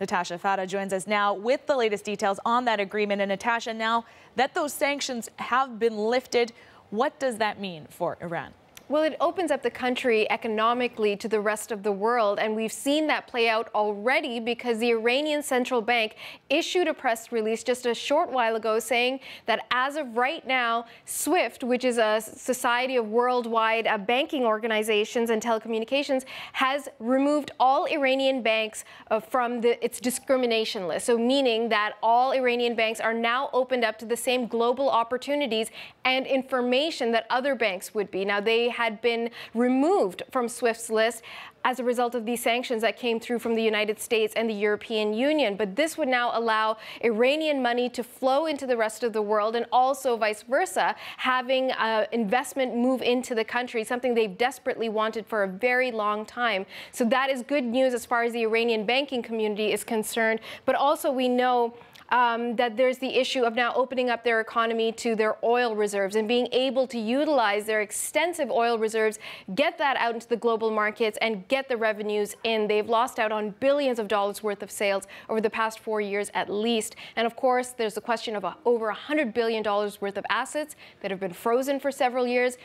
Natasha Fada joins us now with the latest details on that agreement. And Natasha, now that those sanctions have been lifted, what does that mean for Iran? Well, it opens up the country economically to the rest of the world, and we've seen that play out already because the Iranian central bank issued a press release just a short while ago saying that as of right now, SWIFT, which is a society of worldwide banking organizations and telecommunications, has removed all Iranian banks from its discrimination list. So meaning that all Iranian banks are now opened up to the same global opportunities and information that other banks would be. Now, they had been removed from SWIFT's list as a result of these sanctions that came through from the United States and the European Union. But this would now allow Iranian money to flow into the rest of the world, and also vice versa, having investment move into the country, something they've desperately wanted for a very long time. So that is good news as far as the Iranian banking community is concerned. But also we know that there's the issue of now opening up their economy to their oil reserves and being able to utilize their extensive oil reserves, get that out into the global markets and get the revenues in. They've lost out on billions of dollars worth of sales over the past 4 years at least. And of course, there's the question of over $100 billion worth of assets that have been frozen for several years.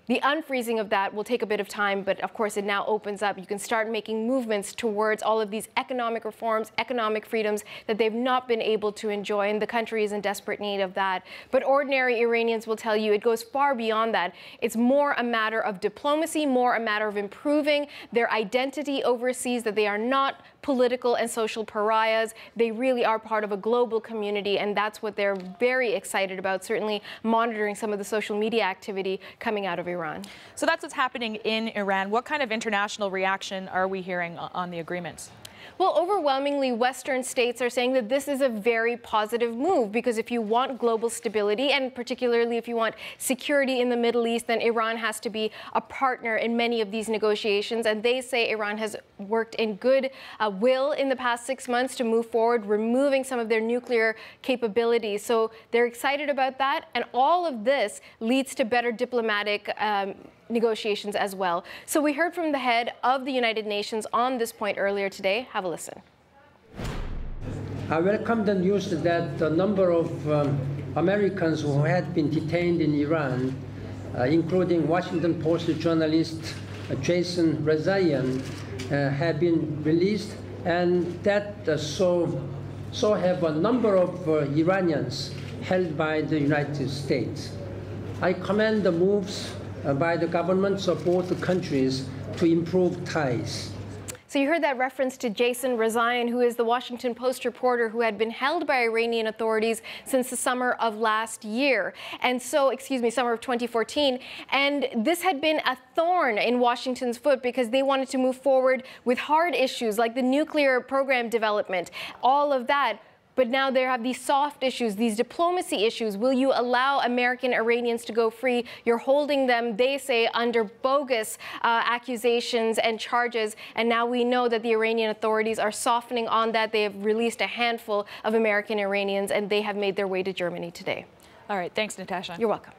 The unfreezing of that will take a bit of time, but of course it now opens up. You can start making movements towards all of these economic reforms, economic freedoms that they've not been able to enjoy, and the country is in desperate need of that. But ordinary Iranians will tell you it goes far beyond that. It's more a matter of diplomacy, more a matter of improving their identity overseas, that they are not political and social pariahs. They really are part of a global community, and that's what they're very excited about, certainly monitoring some of the social media activity coming out of Iran. So that's what's happening in Iran. What kind of international reaction are we hearing on the agreement? Well, overwhelmingly, Western states are saying that this is a very positive move, because if you want global stability, and particularly if you want security in the Middle East, then Iran has to be a partner in many of these negotiations. And they say Iran has worked in good will in the past 6 months to move forward, removing some of their nuclear capabilities. So they're excited about that. And all of this leads to better diplomatic negotiations as well. So we heard from the head of the United Nations on this point earlier today. Have a listen. I welcome the news that a number of Americans who had been detained in Iran, including Washington Post journalist Jason Rezaian, have been released, and that so have a number of Iranians held by the United States. I commend the moves by the governments of both countries to improve ties. So you heard that reference to Jason Rezaian, who is the Washington Post reporter who had been held by Iranian authorities since the summer of last year. And so, summer of 2014. And this had been a thorn in Washington's foot because they wanted to move forward with hard issues like the nuclear program development, all of that. But now there have these soft issues, these diplomacy issues. Will you allow American Iranians to go free? You're holding them, they say, under bogus accusations and charges. And now we know that the Iranian authorities are softening on that. They have released a handful of American Iranians, and they have made their way to Germany today. All right. Thanks, Natasha. You're welcome.